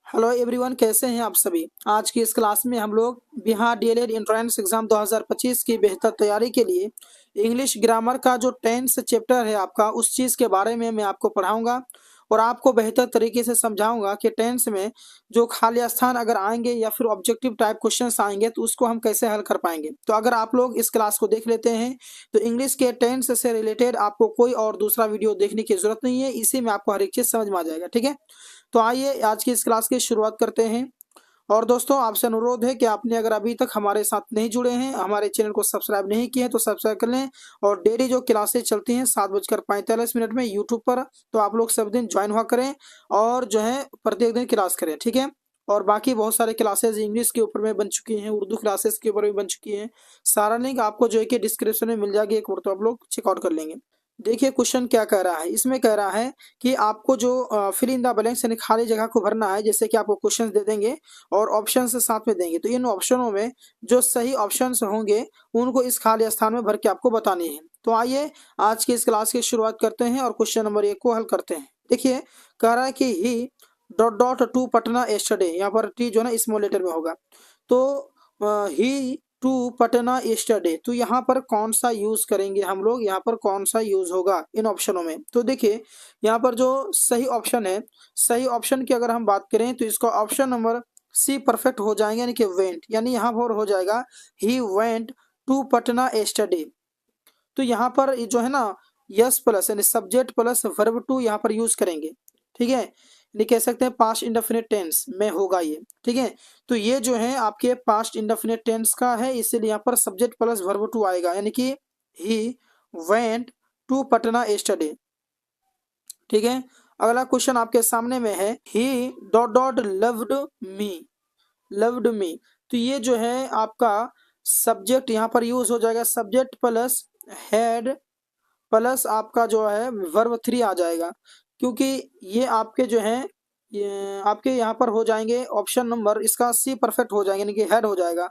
Hello everyone, कैसे हैं आप सभी। आज की इस क्लास में हम लोग बिहार डीएलएड एंट्रेंस एग्जाम 2025 की बेहतर तैयारी के लिए इंग्लिश ग्रामर का जो टेंस चैप्टर है आपका, उस चीज़ के बारे में मैं आपको पढ़ाऊंगा और आपको बेहतर तरीके से समझाऊंगा कि टेंस में जो खाली स्थान अगर आएंगे या फिर ऑब्जेक्टिव टाइप क्वेश्चंस आएंगे तो उसको हम कैसे हल कर पाएंगे। तो अगर आप लोग इस क्लास को देख लेते हैं तो इंग्लिश के टेंस से रिलेटेड आपको कोई और दूसरा वीडियो देखने की जरूरत नहीं है, इसी में आपको हर एक चीज़ समझ में आ जाएगा। ठीक है, तो आइए आज की इस क्लास की शुरुआत करते हैं। और दोस्तों, आपसे अनुरोध है कि आपने अगर अभी तक हमारे साथ नहीं जुड़े हैं, हमारे चैनल को सब्सक्राइब नहीं किए हैं तो सब्सक्राइब कर लें। और डेली जो क्लासेस चलती हैं 7:45 में यूट्यूब पर, तो आप लोग सब दिन ज्वाइन हुआ करें और जो है प्रत्येक दिन क्लास करें। ठीक है, और बाकी बहुत सारे क्लासेस इंग्लिश के ऊपर में बन चुकी हैं, उर्दू क्लासेस के ऊपर भी बन चुकी हैं। सारा लिंक आपको जो है कि डिस्क्रिप्शन में मिल जाएगी, एक बार तो आप लोग चेकआउट कर लेंगे। देखिए क्वेश्चन क्या कह रहा है, इसमें कह रहा है कि आपको जो फिल इन द ब्लैंक्स यानी खाली जगह को भरना है। जैसे कि आपको क्वेश्चन दे देंगे और ऑप्शन से साथ में देंगे, तो इन ऑप्शनों में जो सही ऑप्शन होंगे उनको इस खाली स्थान में भर के आपको बतानी है। तो आइए आज की इस क्लास की शुरुआत करते हैं और क्वेश्चन नंबर 1 को हल करते हैं। देखिए कह रहा है कि he dot dot to Patna yesterday, यहाँ पर टी जो है ना स्मॉल लेटर में होगा। तो ही टू पटना एस्टरडे, तो यहाँ पर कौन सा यूज करेंगे हम लोग, यहाँ पर कौन सा यूज होगा इन ऑप्शनों में। तो देखिए यहाँ पर जो सही ऑप्शन है, सही ऑप्शन की अगर हम बात करें तो इसका ऑप्शन नंबर सी परफेक्ट हो जाएंगे, यानी कि वेंट, यानी यहाँ पर हो जाएगा he went to Patna yesterday. तो यहाँ पर ये जो है ना यस प्लस यानी सब्जेक्ट प्लस वर्ब टू यहाँ पर यूज करेंगे। ठीक है, यानी कह सकते हैं पास्ट इंडेफिनिट टेंस में होगा ये। ठीक है, तो ये जो है आपके पास्ट इंडेफिनिट टेंस का है, इसीलिए यहाँ पर सब्जेक्ट प्लस वर्ब टू आएगा, यानी कि he went to Patna yesterday. ठीक है, अगला क्वेश्चन आपके सामने में है he dot dot loved me, loved me. तो ये जो है आपका सब्जेक्ट यहाँ पर यूज हो जाएगा, सब्जेक्ट प्लस हेड प्लस आपका जो है वर्ब थ्री आ जाएगा, क्योंकि ये आपके जो है ये आपके यहाँ पर हो जाएंगे ऑप्शन नंबर इसका सी परफेक्ट हो जाएंगे, यानी कि हेड हो जाएगा,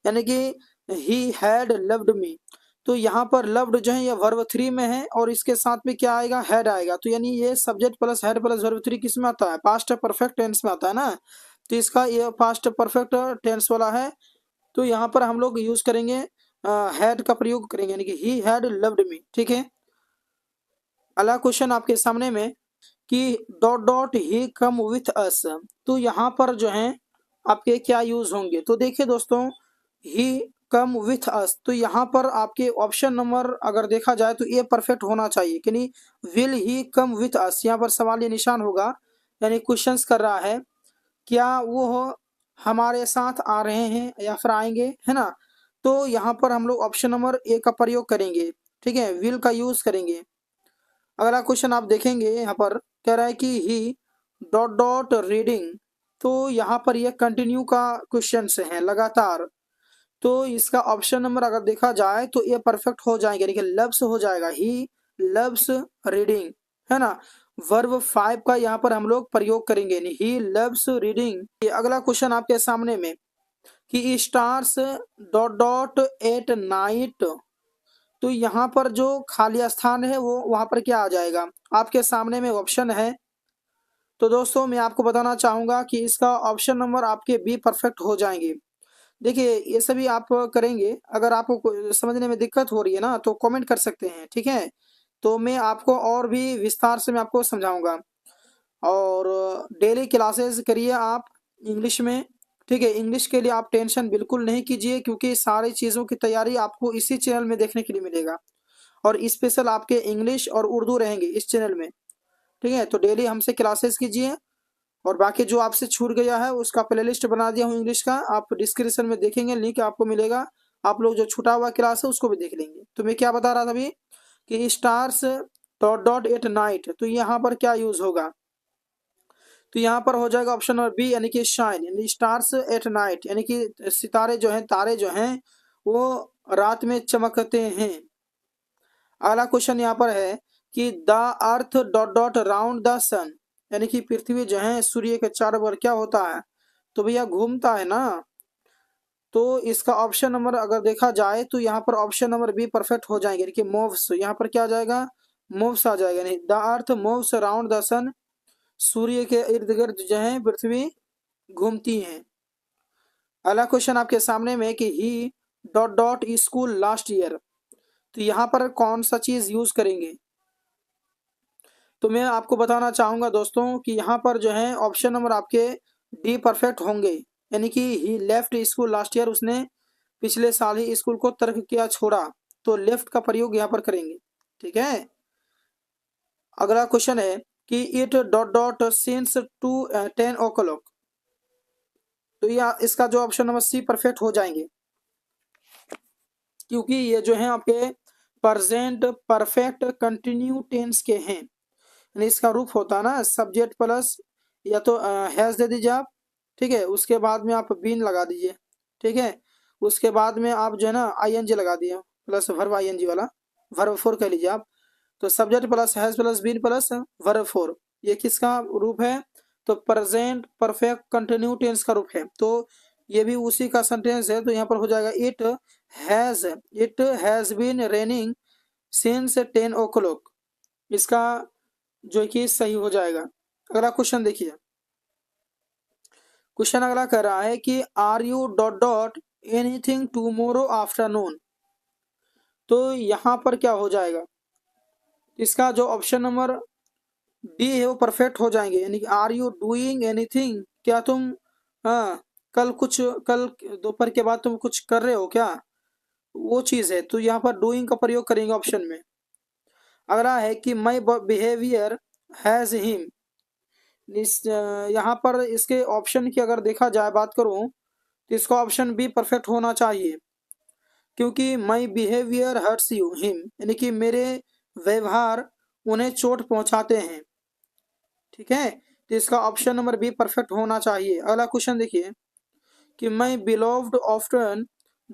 यानी कि ही हैड लव्ड मी। तो यहाँ पर लव्ड जो है ये वर्ब थ्री में है और इसके साथ में क्या आएगा, हेड आएगा। तो यानी ये subject plus head plus verb three किस में आता है, पास्ट परफेक्ट टेंस में आता है ना। तो इसका ये पास्ट परफेक्ट टेंस वाला है, तो यहाँ पर हम लोग यूज करेंगे हैड का प्रयोग करेंगे, यानी कि ही हैड लव्ड मी। ठीक है, अगला क्वेश्चन आपके सामने में कि dot dot he come with us, तो यहाँ पर जो है आपके क्या यूज होंगे। तो देखिए दोस्तों, ही कम विथ अस, तो यहाँ पर आपके ऑप्शन नंबर अगर देखा जाए तो ये परफेक्ट होना चाहिए कि नहीं, will he come with us. यहाँ पर सवाल ये निशान होगा, यानी क्वेश्चंस कर रहा है क्या वो हमारे साथ आ रहे हैं या फिर आएंगे, है ना। तो यहाँ पर हम लोग ऑप्शन नंबर ए का प्रयोग करेंगे। ठीक है, विल का यूज करेंगे। अगला क्वेश्चन आप देखेंगे यहाँ पर कह रहा है कि ही डॉट डॉट रीडिंग, तो यहाँ पर ये कंटिन्यू का क्वेश्चन से है लगातार। तो इसका ऑप्शन नंबर अगर देखा जाए तो ये परफेक्ट हो जाएंगे, लेकिन लव्स हो जाएगा, ही लव्स रीडिंग, है ना। वर्ब फाइव का यहाँ पर हम लोग प्रयोग करेंगे, ही लव्स रीडिंग। अगला क्वेश्चन आपके सामने में कि stars dot dot at night, तो यहाँ पर जो खाली स्थान है वो वहां पर क्या आ जाएगा, आपके सामने में ऑप्शन है। तो दोस्तों मैं आपको बताना चाहूंगा कि इसका ऑप्शन नंबर आपके बी परफेक्ट हो जाएंगे। देखिए ये सभी आप करेंगे, अगर आपको समझने में दिक्कत हो रही है ना तो कमेंट कर सकते हैं। ठीक है, तो मैं आपको और भी विस्तार से मैं आपको समझाऊंगा। और डेली क्लासेस करिए आप इंग्लिश में। ठीक है, इंग्लिश के लिए आप टेंशन बिल्कुल नहीं कीजिए, क्योंकि सारी चीज़ों की तैयारी आपको इसी चैनल में देखने के लिए मिलेगा और स्पेशल आपके इंग्लिश और उर्दू रहेंगे इस चैनल में। ठीक है, तो डेली हमसे क्लासेस कीजिए और बाकी जो आपसे छूट गया है उसका प्लेलिस्ट बना दिया हूँ इंग्लिश का, आप डिस्क्रिप्शन में देखेंगे, लिंक आपको मिलेगा। आप लोग जो छूटा हुआ क्लास है उसको भी देख लेंगे। तो मैं क्या बता रहा था अभी कि stars dot dot at night, तो यहाँ पर क्या यूज होगा, तो यहाँ पर हो जाएगा ऑप्शन नंबर बी, यानी कि शाइन, यानी स्टार्स एट नाइट, यानी कि सितारे जो हैं, तारे जो हैं वो रात में चमकते हैं। अगला क्वेश्चन यहाँ पर है कि the earth dot dot round the sun, यानी कि पृथ्वी जो है सूर्य के चारों ओर क्या होता है, तो भैया घूमता है ना। तो इसका ऑप्शन नंबर अगर देखा जाए तो यहाँ पर ऑप्शन नंबर बी परफेक्ट हो जाएंगे, देखिए मूव्स, यहाँ पर क्या आ जाएगा, मूव्स आ जाएगा, नहीं the earth moves around the sun, सूर्य के इर्द गिर्द जो है पृथ्वी घूमती हैं। अगला क्वेश्चन आपके सामने में कि he dot dot school last year. तो यहाँ पर कौन सा चीज यूज करेंगे? तो मैं आपको बताना चाहूंगा दोस्तों कि यहाँ पर जो है ऑप्शन नंबर आपके डी परफेक्ट होंगे, यानी कि ही लेफ्ट स्कूल लास्ट ईयर, उसने पिछले साल ही स्कूल को तर्क किया, छोड़ा। तो लेफ्ट का प्रयोग यहाँ पर करेंगे। ठीक है। अगला क्वेश्चन है कि it dot dot since to 10 o'clock। तो यह इसका जो ऑप्शन नंबर सी परफेक्ट हो जाएंगे, क्योंकि ये जो है आपके प्रेजेंट परफेक्ट कंटिन्यू टेंस के हैं। यानी इसका रूप होता है ना सब्जेक्ट प्लस या तो हैज दे दीजिए आप। ठीक है, उसके बाद में आप बीन लगा दीजिए। ठीक है, उसके बाद में आप जो है ना आईएनजी लगा दिए प्लस वर्ब आईएनजी वाला, वर्ब फोर कह लीजिए आप। तो subject plus has plus been plus verb four, ये किसका रूप है? तो प्रेजेंट परफेक्ट कंटिन्यू टेंस का रूप है। तो ये भी उसी का सेंटेंस है। तो यहाँ पर हो जाएगा it has been raining since 10 o'clock। इसका जो कि सही हो जाएगा। अगला क्वेश्चन देखिए। क्वेश्चन अगला कह रहा है कि are you dot dot anything tomorrow afternoon. तो यहाँ पर क्या हो जाएगा? इसका जो ऑप्शन नंबर डी है वो परफेक्ट हो जाएंगे, यानी कि आर यू डूइंग एनीथिंग, क्या तुम हाँ कल दोपहर के बाद तुम कुछ कर रहे हो क्या, वो चीज है। तो यहाँ पर डूइंग का प्रयोग करेंगे ऑप्शन में। अगला है कि माई बिहेवियर हैज हिम। यहाँ पर इसके ऑप्शन की अगर देखा जाए बात करूं तो इसका ऑप्शन बी परफेक्ट होना चाहिए, क्योंकि my behaviour hurts you him, यानी कि मेरे व्यवहार उन्हें चोट पहुंचाते हैं। ठीक है, तो इसका ऑप्शन नंबर बी परफेक्ट होना चाहिए। अगला क्वेश्चन देखिए कि my beloved often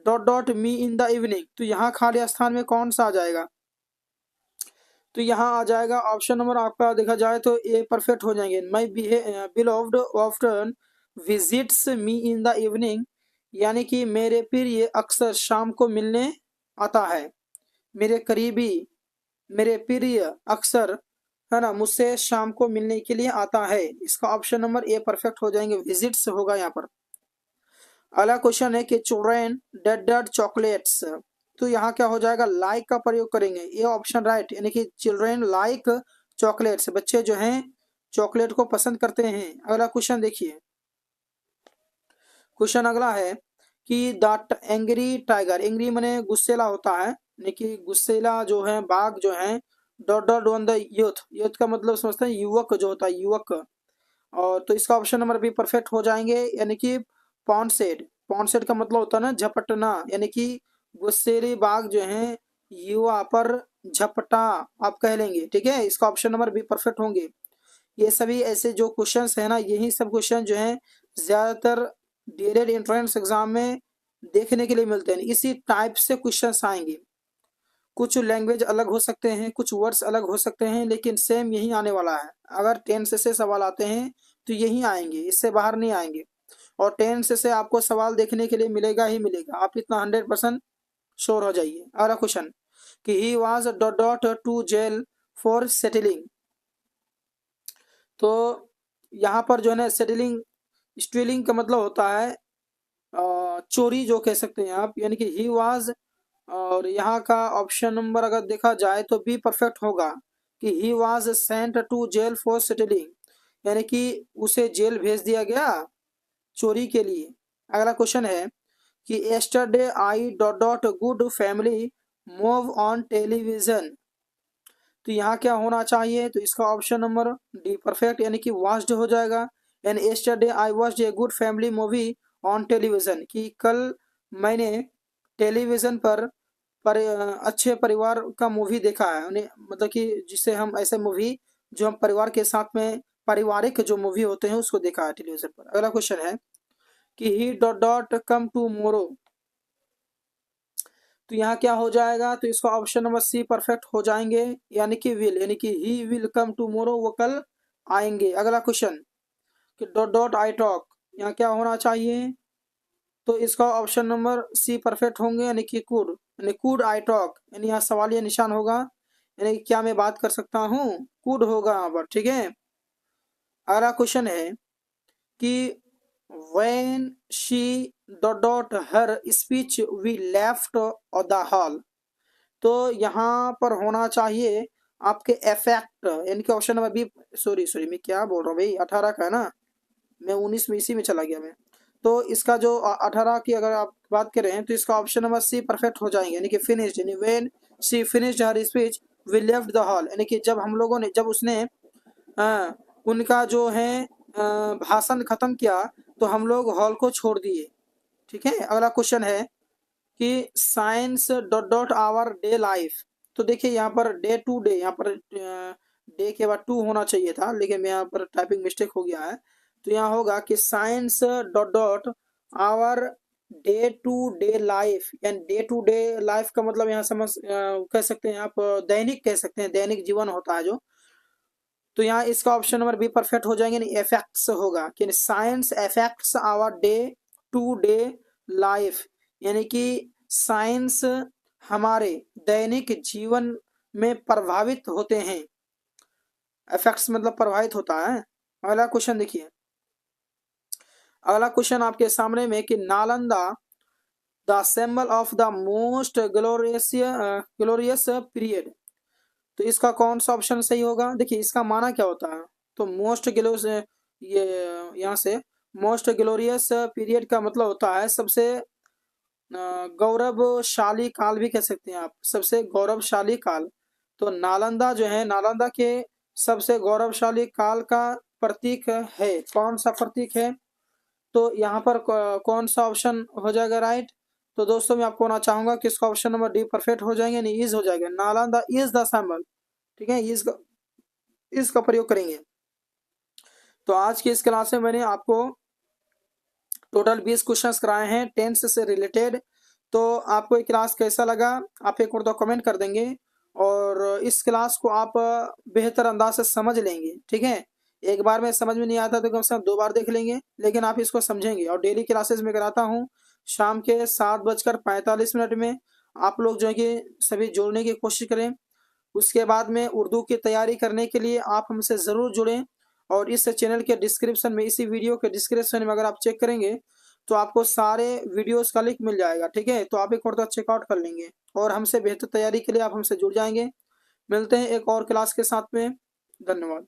dot dot me in the evening. तो यहाँ खाली स्थान में कौन सा आ जाएगा? तो यहाँ आ जाएगा ऑप्शन नंबर आपका देखा जाए तो ए परफेक्ट हो जाएंगे। My beloved often visits me in the evening, यानी कि मेरे प्रिय अक्सर शाम को मिलने आता है। मेरे करीबी, मेरे प्रिय अक्सर, है ना, मुझसे शाम को मिलने के लिए आता है। इसका ऑप्शन नंबर ए परफेक्ट हो जाएंगे, विजिट्स होगा यहाँ पर। अगला क्वेश्चन है कि चिल्ड्रेन डेड डेड चॉकलेट्स। तो यहाँ क्या हो जाएगा? लाइक का प्रयोग करेंगे, ये ऑप्शन राइट, यानी कि चिल्ड्रेन लाइक चॉकलेट्स, बच्चे जो हैं चॉकलेट को पसंद करते हैं। अगला क्वेश्चन देखिए। क्वेश्चन अगला है कि द एंग्री टाइगर, एंग्री माने गुस्सेला होता है, यानी कि गुस्सेला जो है बाघ जो है, dot dot on the youth, youth का मतलब समझते हैं युवक जो होता है, युवक। और तो इसका ऑप्शन नंबर भी परफेक्ट हो जाएंगे, यानी कि पॉन्सेड। पॉन्सेड का मतलब होता है ना झपटना, यानी कि गुस्सेली बाघ जो है युवा पर झपटा आप कह लेंगे। ठीक है, इसका ऑप्शन नंबर भी परफेक्ट होंगे। ये सभी ऐसे जो क्वेश्चंस है ना, यही सब क्वेश्चन जो है ज्यादातर डीएलएड एंट्रेंस एग्जाम में देखने के लिए मिलते हैं। इसी टाइप से क्वेश्चंस आएंगे। कुछ लैंग्वेज अलग हो सकते हैं, कुछ वर्ड्स अलग हो सकते हैं, लेकिन सेम यही आने वाला है। अगर टेंस से सवाल आते हैं तो यही आएंगे, इससे बाहर नहीं आएंगे। और टेंस से आपको सवाल देखने के लिए मिलेगा ही मिलेगा, आप इतना 100% श्योर हो जाइए। अगला क्वेश्चन कि he was dot dot to jail for settling. तो यहाँ पर जो है ना सेटलिंग, स्टीलिंग का मतलब होता है चोरी जो कह सकते हैं आप, यानी कि ही वाज। और यहाँ का ऑप्शन नंबर अगर देखा जाए तो बी परफेक्ट होगा कि he was sent to jail for settling, यानी कि उसे जेल भेज दिया गया चोरी के लिए। अगला क्वेश्चन है कि yesterday I dot dot good family move on television. तो यहाँ क्या होना चाहिए? तो इसका ऑप्शन नंबर डी परफेक्ट, यानी कि वॉच्ड हो जाएगा। And yesterday I watched a good family movie on television, कि कल मैंने टेलीविजन पर अच्छे परिवार का मूवी देखा है, मतलब कि जिसे हम ऐसे मूवी जो हम परिवार के साथ में पारिवारिक जो मूवी होते हैं उसको देखा है टेलीविजन पर। अगला क्वेश्चन है कि he dot dot come to मोरो। तो यहाँ क्या हो जाएगा? तो इसका ऑप्शन नंबर सी परफेक्ट हो जाएंगे, यानी कि विल, यानी कि ही विल कम टुमारो, वो कल आएंगे। अगला क्वेश्चन कि डॉट डॉट आई टॉक, यहाँ क्या होना चाहिए? तो इसका ऑप्शन नंबर सी परफेक्ट होंगे, यानी कि कुड, यानी कुड आई टॉक, यानी यहाँ सवालिया निशान होगा, यानी कि क्या मैं बात कर सकता हूँ, कुड होगा यहाँ पर। ठीक है। अगला क्वेश्चन है कि when she dot her speech we left the hall. तो यहाँ पर होना चाहिए आपके इफेक्ट, यानी कि option number B. Sorry sorry, मैं क्या बोल रहा हूँ भाई, 18 का है ना, मैं 19 में इसी में चला गया मैं। तो इसका जो 18 की अगर आप बात करें तो इसका ऑप्शन नंबर सी परफेक्ट हो जाएंगे, यानी कि फिनिश्ड, यानी when she finished her speech we left the hall, यानी कि जब हम लोगों ने, जब उसने उनका जो है भाषण खत्म किया तो हम लोग हॉल को छोड़ दिए। ठीक है, अगला क्वेश्चन है कि science dot dot our day life. तो देखिए यहाँ पर डे टू डे, यहाँ पर डे के बाद टू होना चाहिए था, लेकिन मैं यहाँ पर टाइपिंग मिस्टेक हो गया है। तो यहाँ होगा कि science dot dot our day to day life, यानी डे टू डे लाइफ का मतलब यहाँ समझ कह सकते हैं आप, दैनिक कह सकते हैं, दैनिक जीवन होता है जो। तो यहाँ इसका ऑप्शन नंबर बी परफेक्ट हो जाएंगे, यानी इफेक्ट्स होगा कि science effects our day to day life, यानी कि साइंस हमारे दैनिक जीवन में प्रभावित होते हैं। इफेक्ट्स मतलब प्रभावित होता है। अगला क्वेश्चन देखिए, अगला क्वेश्चन आपके सामने में कि Nalanda the symbol of the most glorious period. तो इसका कौन सा ऑप्शन सही होगा? देखिए इसका माना क्या होता है, तो मोस्ट ग्लोरियस, ये यहाँ से मोस्ट ग्लोरियस पीरियड का मतलब होता है सबसे गौरवशाली काल भी कह सकते हैं आप, सबसे गौरवशाली काल। तो नालंदा जो है, नालंदा के सबसे गौरवशाली काल का प्रतीक है, कौन सा प्रतीक है? तो यहाँ पर कौन सा ऑप्शन हो जाएगा राइट? तो दोस्तों मैं आपको बताना चाहूंगा कि इसका ऑप्शन नंबर डी परफेक्ट हो जाएंगे, नहीं इज हो जाएगा, नालंदा इज द सिंबल। ठीक है, इसका प्रयोग करेंगे। तो आज की इस क्लास में मैंने आपको टोटल 20 क्वेश्चंस कराए हैं टेंस से रिलेटेड। तो आपको ये क्लास कैसा लगा आप एक बार तो कमेंट कर देंगे, और इस क्लास को आप बेहतर अंदाज से समझ लेंगे। ठीक है, एक बार में समझ में नहीं आता तो कम से कम 2 बार देख लेंगे, लेकिन आप इसको समझेंगे। और डेली क्लासेस में कराता हूँ शाम के 7:45 में। आप लोग जो है कि सभी जोड़ने की कोशिश करें। उसके बाद में उर्दू की तैयारी करने के लिए आप हमसे ज़रूर जुड़ें। और इस चैनल के डिस्क्रिप्शन में, इसी वीडियो के डिस्क्रिप्शन में अगर आप चेक करेंगे तो आपको सारे वीडियोस का लिंक मिल जाएगा। ठीक है, तो आप एक और तो चेकआउट कर लेंगे और हमसे बेहतर तैयारी के लिए आप हमसे जुड़ जाएंगे। मिलते हैं एक और क्लास के साथ में। धन्यवाद।